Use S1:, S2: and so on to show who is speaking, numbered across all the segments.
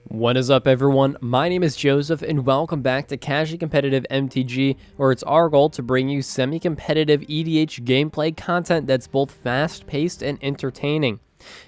S1: What is up, everyone? My name is Joseph, and welcome back to Casually Competitive MTG, where it's our goal to bring you semi-competitive EDH gameplay content that's both fast-paced and entertaining.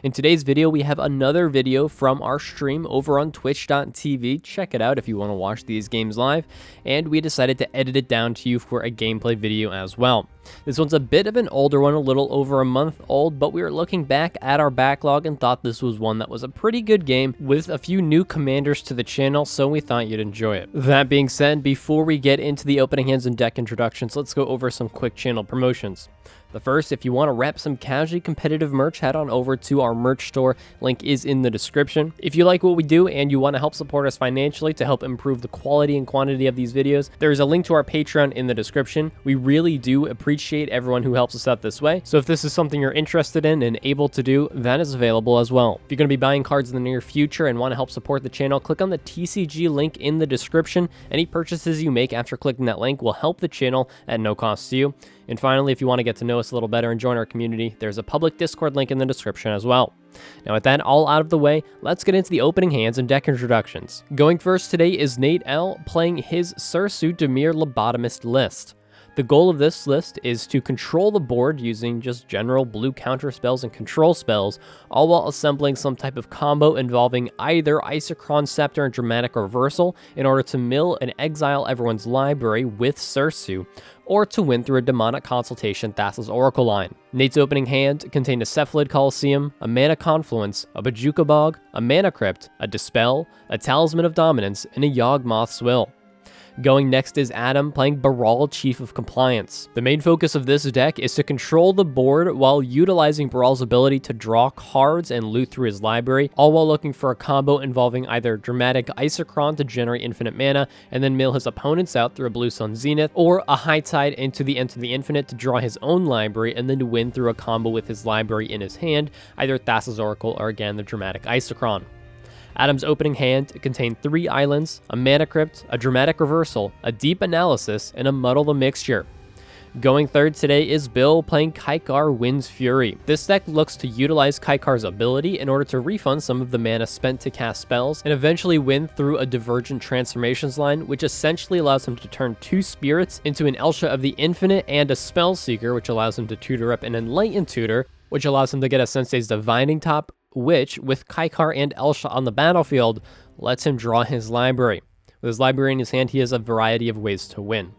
S1: In today's video, we have another video from our stream over on twitch.tv. Check it out if you want to watch these games live, and we decided to edit it down to you for a gameplay video as well. This one's a bit of an older one, a little over a month old, but we were looking back at our backlog and thought this was one that was a pretty good game with a few new commanders to the channel, so we thought you'd enjoy it. That being said, before we get into the opening hands and deck introductions, let's go over some quick channel promotions. The first, if you want to rep some Casually Competitive merch, head on over to our merch store. Link is in the description. If you like what we do and you want to help support us financially to help improve the quality and quantity of these videos, there's a link to our Patreon in the description. We really do appreciate everyone who helps us out this way. So if this is something you're interested in and able to do, that is available as well. If you're going to be buying cards in the near future and want to help support the channel, click on the TCG link in the description. Any purchases you make after clicking that link will help the channel at no cost to you. And finally, if you want to get to know us a little better and join our community, there's a public Discord link in the description as well. Now with that all out of the way, let's get into the opening hands and deck introductions. Going first today is Nate L playing his Circu Dimir Lobotomist list. The goal of this list is to control the board using just general blue counter spells and control spells, all while assembling some type of combo involving either Circu Scepter and Dramatic Reversal in order to mill and exile everyone's library with Circu, or to win through a Demonic Consultation Thassa's Oracle line. Nate's opening hand contained a Cephalid Coliseum, a Mana Confluence, a Bojuka Bog, a Mana Crypt, a Dispel, a Talisman of Dominance, and a Yawgmoth's Will. Going next is Adam playing Baral, Chief of Compliance. The main focus of this deck is to control the board while utilizing Baral's ability to draw cards and loot through his library, all while looking for a combo involving either Dramatic Isochron to generate infinite mana and then mill his opponents out through a Blue Sun Zenith, or a High Tide into the Infinite to draw his own library and then to win through a combo with his library in his hand, either Thassa's Oracle or again the Dramatic Isochron. Adam's opening hand contained 3 islands, a Mana Crypt, a Dramatic Reversal, a Deep Analysis, and a Muddle the Mixture. Going third today is Bill playing Kykar Wind's Fury. This deck looks to utilize Kykar's ability in order to refund some of the mana spent to cast spells and eventually win through a Divergent Transformations line, which essentially allows him to turn 2 spirits into an Elsha of the Infinite and a Spell Seeker, which allows him to tutor up an Enlightened Tutor, which allows him to get a Sensei's Divining Top, which, with Kykar and Elsha on the battlefield, lets him draw his library. With his library in his hand, he has a variety of ways to win.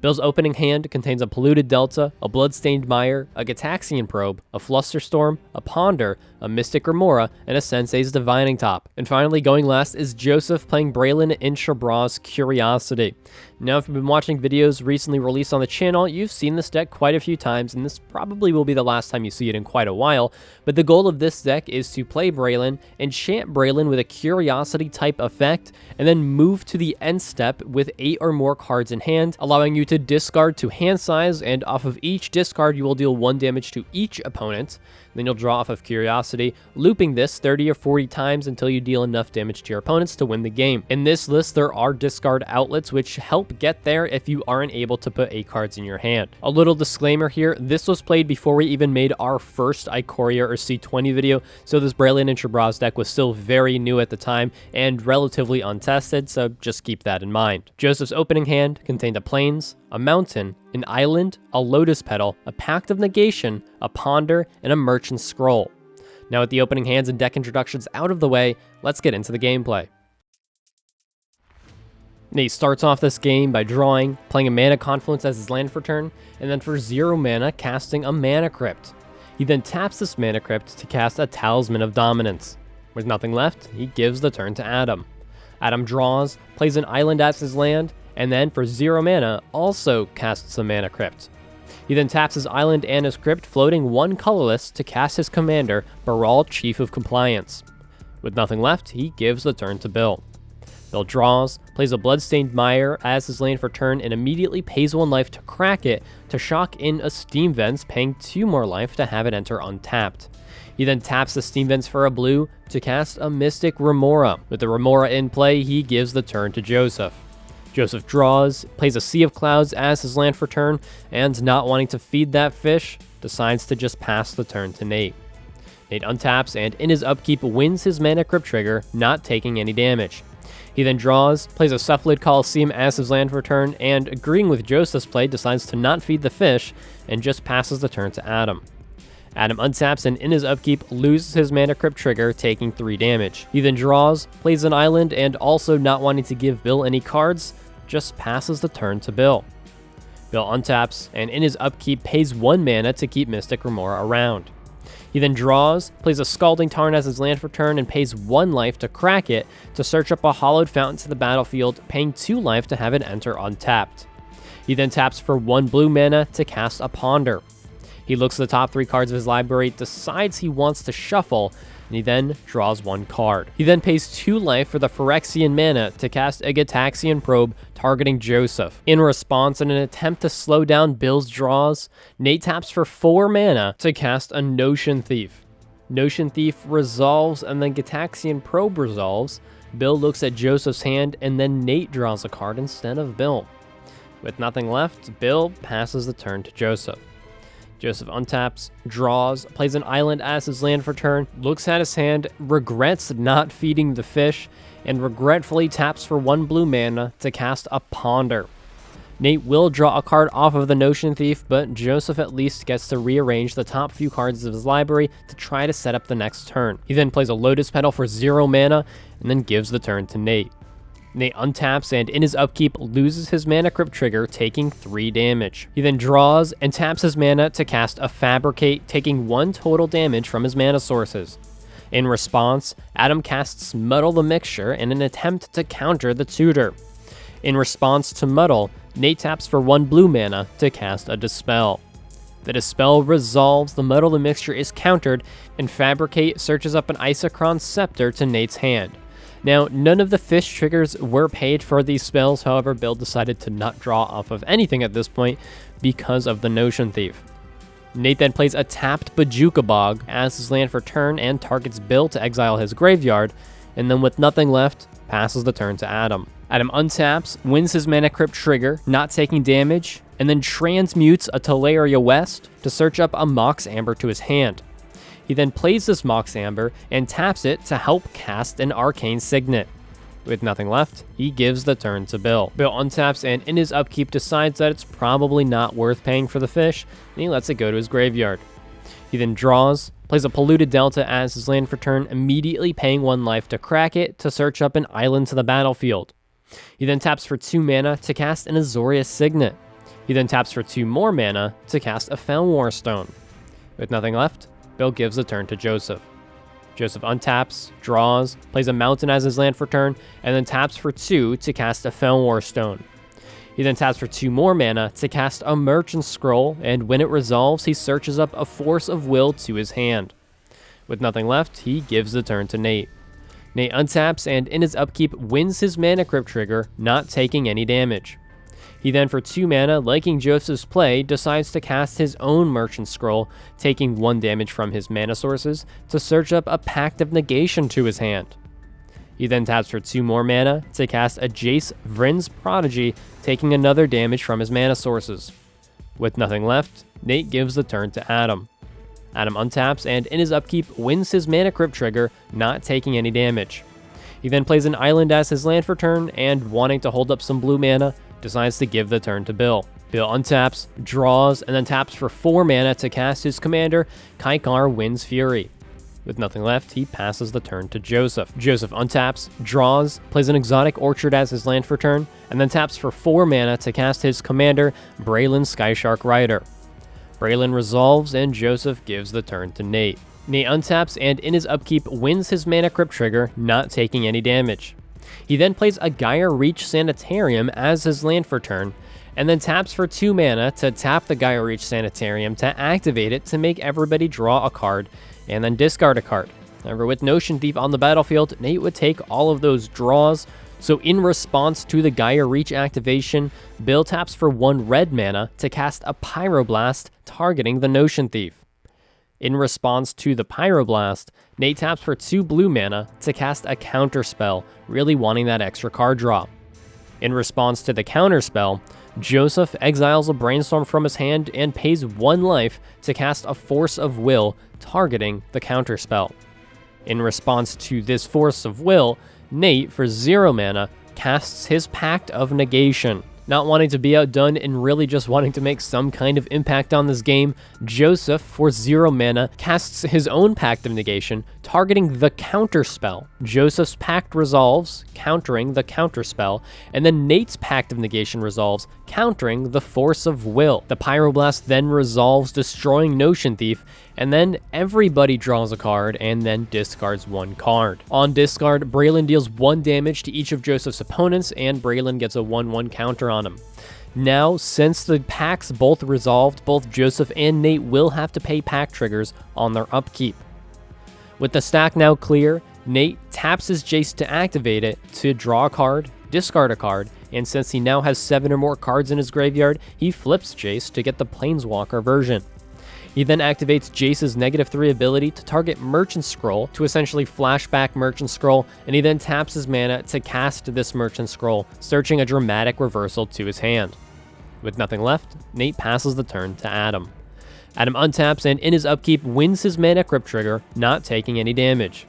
S1: Bill's opening hand contains a Polluted Delta, a Bloodstained Mire, a Gitaxian Probe, a Flusterstorm, a Ponder, a Mystic Remora, and a Sensei's Divining Top. And finally, going last is Joseph playing Brallin Curiosity Curiosity. Now, if you've been watching videos recently released on the channel, you've seen this deck quite a few times, and this probably will be the last time you see it in quite a while, but the goal of this deck is to play Brallin, enchant Brallin with a Curiosity type effect, and then move to the end step with 8 or more cards in hand, allowing you to discard to hand size, and off of each discard you will deal 1 damage to each opponent. Then you'll draw off of Curiosity, looping this 30 or 40 times until you deal enough damage to your opponents to win the game. In this list, there are discard outlets which help get there if you aren't able to put 8 cards in your hand. A little disclaimer here, this was played before we even made our first Ikoria or C20 video, so this Brallin and Shabraz deck was still very new at the time and relatively untested, so just keep that in mind. Joseph's opening hand contained a Plains, a Mountain, an Island, a Lotus Petal, a Pact of Negation, a Ponder, and a Merchant Scroll. Now with the opening hands and deck introductions out of the way, let's get into the gameplay. Nate starts off this game by drawing, playing a Mana Confluence as his land for turn, and then for 0 mana casting a Mana Crypt. He then taps this Mana Crypt to cast a Talisman of Dominance. With nothing left, he gives the turn to Adam. Adam draws, plays an island as his land, and then for 0 mana, also casts a Mana Crypt. He then taps his island and his crypt, floating 1 colorless to cast his commander, Baral, Chief of Compliance. With nothing left, he gives the turn to Bill. Bill draws, plays a Bloodstained Mire as his lane for turn, and immediately pays 1 life to crack it to shock in a Steam Vents, paying 2 more life to have it enter untapped. He then taps the Steam Vents for a blue to cast a Mystic Remora. With the Remora in play, he gives the turn to Joseph. Joseph draws, plays a Sea of Clouds as his land for turn, and not wanting to feed that fish, decides to just pass the turn to Nate. Nate untaps and in his upkeep wins his mana Crypt trigger, not taking any damage. He then draws, plays a Cephalid Coliseum as his land for turn, and agreeing with Joseph's play, decides to not feed the fish and just passes the turn to Adam. Adam untaps and in his upkeep loses his mana Crypt trigger, taking 3 damage. He then draws, plays an island, and also not wanting to give Bill any cards, just passes the turn to Bill. Bill untaps and in his upkeep pays 1 mana to keep Mystic Remora around. He then draws, plays a Scalding Tarn as his land for turn, and pays 1 life to crack it to search up a Hollowed Fountain to the battlefield, paying 2 life to have it enter untapped. He then taps for 1 blue mana to cast a Ponder. He looks at the top 3 cards of his library, decides he wants to shuffle, and he then draws 1 card. He then pays 2 life for the Phyrexian mana to cast a Gitaxian Probe targeting Joseph. In response, in an attempt to slow down Bill's draws, Nate taps for 4 mana to cast a Notion Thief. Notion Thief resolves and then Gitaxian Probe resolves. Bill looks at Joseph's hand and then Nate draws a card instead of Bill. With nothing left, Bill passes the turn to Joseph. Joseph untaps, draws, plays an island as his land for turn, looks at his hand, regrets not feeding the fish, and regretfully taps for 1 blue mana to cast a Ponder. Nate will draw a card off of the Notion Thief, but Joseph at least gets to rearrange the top few cards of his library to try to set up the next turn. He then plays a Lotus Petal for 0 mana, and then gives the turn to Nate. Nate untaps and in his upkeep loses his mana Crypt trigger, taking 3 damage. He then draws and taps his mana to cast a Fabricate, taking 1 total damage from his mana sources. In response, Adam casts Muddle the Mixture in an attempt to counter the tutor. In response to Muddle, Nate taps for 1 blue mana to cast a Dispel. The Dispel resolves, the Muddle the Mixture is countered, and Fabricate searches up an Isochron Scepter to Nate's hand. Now, none of the fish triggers were paid for these spells, however, Bill decided to not draw off of anything at this point because of the Notion Thief. Nate then plays a tapped Bajuka Bog as his land for turn and targets Bill to exile his graveyard, and then with nothing left, passes the turn to Adam. Adam untaps, wins his mana Crypt trigger, not taking damage, and then transmutes a Teleria West to search up a Mox Amber to his hand. He then plays this Mox Amber and taps it to help cast an Arcane Signet. With nothing left, he gives the turn to Bill. Bill untaps and in his upkeep decides that it's probably not worth paying for the fish, and he lets it go to his graveyard. He then draws, plays a Polluted Delta as his land for turn, immediately paying 1 life to crack it to search up an island to the battlefield. He then taps for 2 mana to cast an Azorius Signet. He then taps for 2 more mana to cast a Felwar Stone. With nothing left, Bill gives the turn to Joseph. Joseph untaps, draws, plays a mountain as his land for turn, and then taps for 2 to cast a Felwar Stone. He then taps for 2 more mana to cast a Merchant Scroll, and when it resolves, he searches up a Force of Will to his hand. With nothing left, he gives the turn to Nate. Nate untaps and in his upkeep wins his mana Crypt trigger, not taking any damage. He then for 2 mana, liking Joseph's play, decides to cast his own Merchant Scroll, taking 1 damage from his mana sources, to search up a Pact of Negation to his hand. He then taps for 2 more mana to cast a Jace Vryn's Prodigy, taking another damage from his mana sources. With nothing left, Nate gives the turn to Adam. Adam untaps and in his upkeep wins his mana Crypt trigger, not taking any damage. He then plays an island as his land for turn, and wanting to hold up some blue mana, decides to give the turn to Bill. Bill untaps, draws, and then taps for 4 mana to cast his commander, Kykar Wind's Fury. With nothing left, he passes the turn to Joseph. Joseph untaps, draws, plays an Exotic Orchard as his land for turn, and then taps for 4 mana to cast his commander, Brallin Skyshark Rider. Brallin resolves, and Joseph gives the turn to Nate. Nate untaps and in his upkeep wins his mana Crypt trigger, not taking any damage. He then plays a Gaia Reach Sanitarium as his land for turn, and then taps for 2 mana to tap the Gaia Reach Sanitarium to activate it to make everybody draw a card, and then discard a card. However, with Notion Thief on the battlefield, Nate would take all of those draws, so in response to the Gaia Reach activation, Bill taps for 1 red mana to cast a Pyroblast targeting the Notion Thief. In response to the Pyroblast, Nate taps for 2 blue mana to cast a counter spell, really wanting that extra card draw. In response to the counter spell, Joseph exiles a Brainstorm from his hand and pays 1 life to cast a Force of Will, targeting the counterspell. In response to this Force of Will, Nate, for 0 mana, casts his Pact of Negation. Not wanting to be outdone and really just wanting to make some kind of impact on this game, Joseph, for 0 mana, casts his own Pact of Negation, targeting the counterspell. Joseph's Pact resolves, countering the counterspell, and then Nate's Pact of Negation resolves, countering the Force of Will. The Pyroblast then resolves, destroying Notion Thief, and then everybody draws a card and then discards 1 card. On discard, Brallin deals 1 damage to each of Joseph's opponents, and Brallin gets a 1/1 counter on him. Now, since the packs both resolved, both Joseph and Nate will have to pay pack triggers on their upkeep. With the stack now clear, Nate taps his Jace to activate it to draw a card, discard a card, and since he now has 7 or more cards in his graveyard, he flips Jace to get the Planeswalker version. He then activates Jace's -3 ability to target Merchant Scroll to essentially flashback Merchant Scroll, and he then taps his mana to cast this Merchant Scroll, searching a dramatic reversal to his hand. With nothing left, Nate passes the turn to Adam. Adam untaps and in his upkeep wins his mana Crypt trigger, not taking any damage.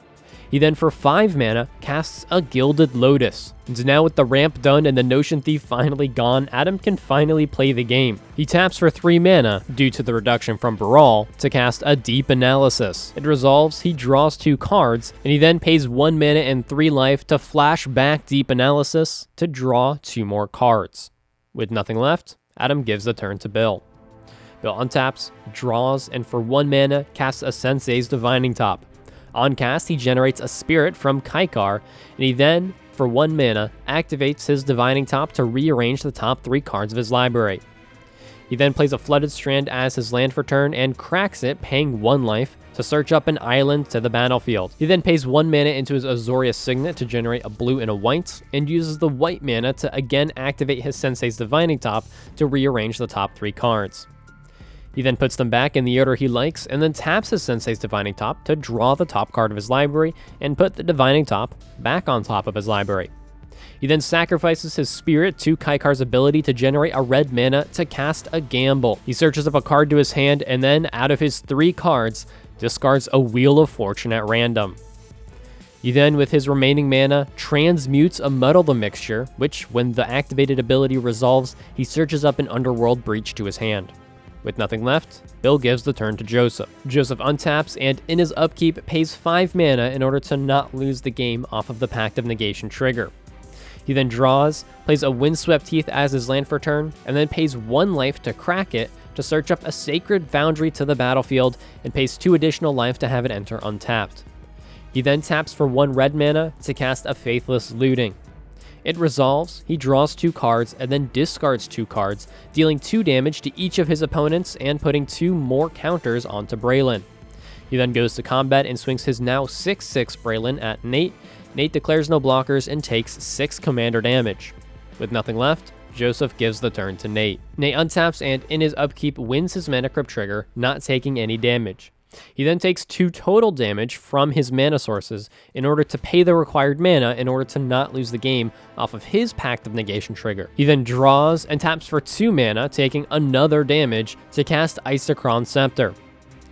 S1: He then for 5 mana casts a Gilded Lotus. And now with the ramp done and the Notion Thief finally gone, Adam can finally play the game. He taps for 3 mana, due to the reduction from Baral, to cast a Deep Analysis. It resolves, he draws 2 cards, and he then pays 1 mana and 3 life to flash back Deep Analysis to draw 2 more cards. With nothing left, Adam gives the turn to Bill. Bill untaps, draws, and for 1 mana casts a Sensei's Divining Top. On cast, he generates a Spirit from Kykar, and he then, for 1 mana, activates his Divining Top to rearrange the top 3 cards of his library. He then plays a Flooded Strand as his land for turn and cracks it, paying 1 life to search up an island to the battlefield. He then pays 1 mana into his Azorius Signet to generate a blue and a white, and uses the white mana to again activate his Sensei's Divining Top to rearrange the top 3 cards. He then puts them back in the order he likes, and then taps his Sensei's Divining Top to draw the top card of his library and put the Divining Top back on top of his library. He then sacrifices his Spirit to Kykar's ability to generate a red mana to cast a Gamble. He searches up a card to his hand, and then out of his 3 cards, discards a Wheel of Fortune at random. He then, with his remaining mana, transmutes a Muddle the Mixture, which, when the activated ability resolves, he searches up an Underworld Breach to his hand. With nothing left, Bill gives the turn to Joseph. Joseph untaps and in his upkeep pays 5 mana in order to not lose the game off of the Pact of Negation trigger. He then draws, plays a Windswept Teeth as his land for turn, and then pays 1 life to crack it to search up a Sacred Foundry to the battlefield and pays 2 additional life to have it enter untapped. He then taps for 1 red mana to cast a Faithless Looting. It resolves, he draws 2 cards, and then discards 2 cards, dealing 2 damage to each of his opponents and putting 2 more counters onto Brallin. He then goes to combat and swings his now 6/6 Brallin at Nate. Nate declares no blockers and takes 6 commander damage. With nothing left, Joseph gives the turn to Nate. Nate untaps and in his upkeep wins his mana Crypt trigger, not taking any damage. He then takes 2 total damage from his mana sources in order to pay the required mana in order to not lose the game off of his Pact of Negation trigger. He then draws and taps for 2 mana, taking another damage to cast Circu Scepter.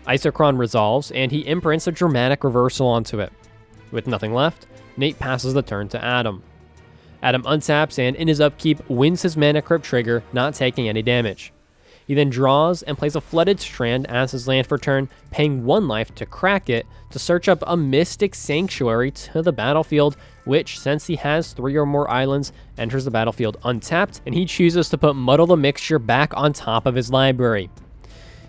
S1: Circu resolves, and he imprints a dramatic reversal onto it. With nothing left, Nate passes the turn to Adam. Adam untaps and in his upkeep wins his mana Crypt trigger, not taking any damage. He then draws and plays a Flooded Strand as his land for turn, paying 1 life to crack it to search up a Mystic Sanctuary to the battlefield, which, since he has 3 or more islands, enters the battlefield untapped, and he chooses to put Muddle the Mixture back on top of his library.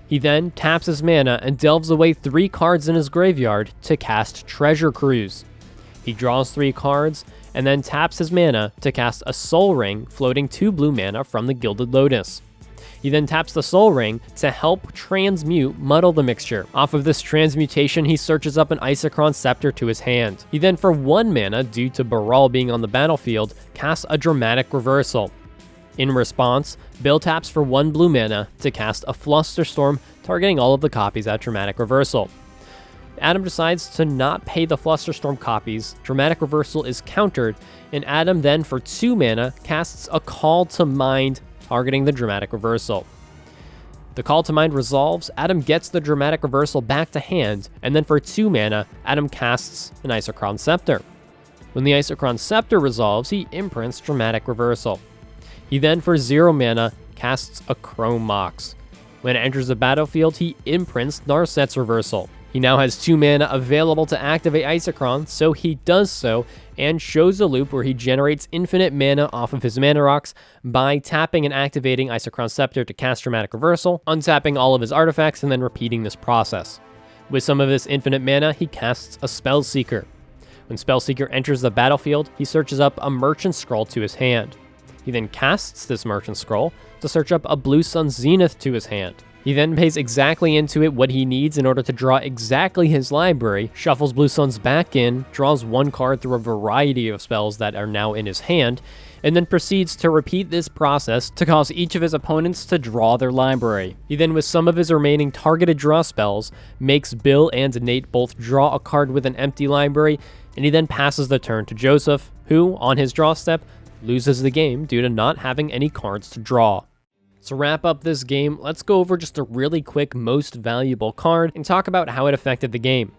S1: He then taps his mana and delves away 3 cards in his graveyard to cast Treasure Cruise. He draws 3 cards, and then taps his mana to cast a Soul Ring, floating 2 blue mana from the Gilded Lotus. He then taps the Soul Ring to help transmute Muddle the Mixture. Off of this transmutation, he searches up an Circu Scepter to his hand. He then, for 1 mana, due to Baral being on the battlefield, casts a Dramatic Reversal. In response, Bill taps for 1 blue mana to cast a Flusterstorm, targeting all of the copies at Dramatic Reversal. Adam decides to not pay the Flusterstorm copies, Dramatic Reversal is countered, and Adam then, for 2 mana, casts a Call to Mind targeting the Dramatic Reversal. The Call to Mind resolves, Adam gets the Dramatic Reversal back to hand, and then for 2 mana, Adam casts an Isochron Scepter. When the Isochron Scepter resolves, he imprints Dramatic Reversal. He then, for 0 mana, casts a Chrome Mox. When it enters the battlefield, he imprints Narset's Reversal. He now has 2 mana available to activate Isochron, so he does so, and shows a loop where he generates infinite mana off of his mana rocks by tapping and activating Isochron Scepter to cast Dramatic Reversal, untapping all of his artifacts, and then repeating this process. With some of this infinite mana, he casts a Spellseeker. When Spellseeker enters the battlefield, he searches up a Merchant Scroll to his hand. He then casts this Merchant Scroll to search up a Blue Sun Zenith to his hand. He then pays exactly into it what he needs in order to draw exactly his library, shuffles Blue Suns back in, draws 1 card through a variety of spells that are now in his hand, and then proceeds to repeat this process to cause each of his opponents to draw their library. He then, with some of his remaining targeted draw spells, makes Bill and Nate both draw a card with an empty library, and he then passes the turn to Joseph, who, on his draw step, loses the game due to not having any cards to draw. To wrap up this game, let's go over just a really quick most valuable card and talk about how it affected the game.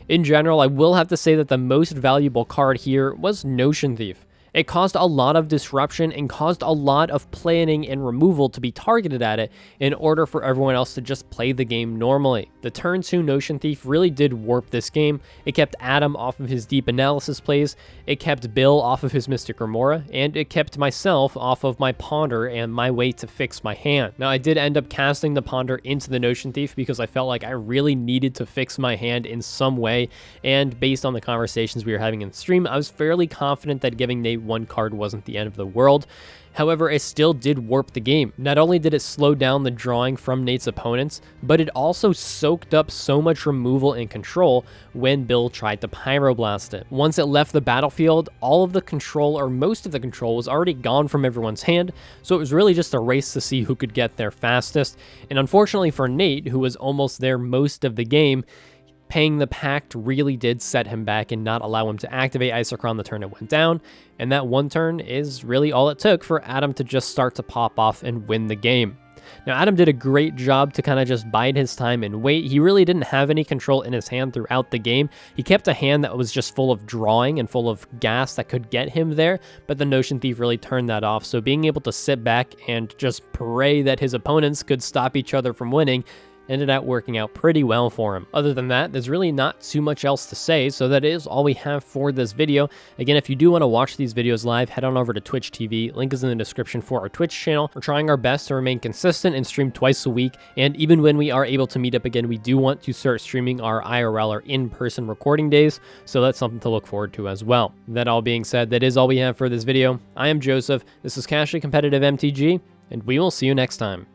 S1: In general, I will have to say that the most valuable card here was Notion Thief. It caused a lot of disruption and caused a lot of planning and removal to be targeted at it in order for everyone else to just play the game normally. The turn 2 Notion Thief really did warp this game. It kept Adam off of his deep analysis plays, it kept Bill off of his Mystic Remora, and it kept myself off of my Ponder and my way to fix my hand. Now, I did end up casting the Ponder into the Notion Thief because I felt like I really needed to fix my hand in some way, and based on the conversations we were having in stream, I was fairly confident that giving Nate 1 card wasn't the end of the world. However, it still did warp the game. Not only did it slow down the drawing from Nate's opponents, but it also soaked up so much removal and control when Bill tried to Pyroblast it. Once it left the battlefield, all of the control, or most of the control, was already gone from everyone's hand, so it was really just a race to see who could get there fastest. And unfortunately for Nate, who was almost there most of the game, paying the pact really did set him back and not allow him to activate Isochron the turn it went down, and that 1 turn is really all it took for Adam to just start to pop off and win the game. Now, Adam did a great job to kind of just bide his time and wait. He really didn't have any control in his hand throughout the game. He kept a hand that was just full of drawing and full of gas that could get him there, but the Notion Thief really turned that off, so being able to sit back and just pray that his opponents could stop each other from winning ended up working out pretty well for him. Other than that, there's really not too much else to say, so that is all we have for this video. Again, if you do want to watch these videos live, head on over to Twitch TV. Link is in the description for our Twitch channel. We're trying our best to remain consistent and stream twice a week, and even when we are able to meet up again, we do want to start streaming our IRL or in-person recording days, so that's something to look forward to as well. That all being said, that is all we have for this video. I am Joseph, this is Casually Competitive MTG, and we will see you next time.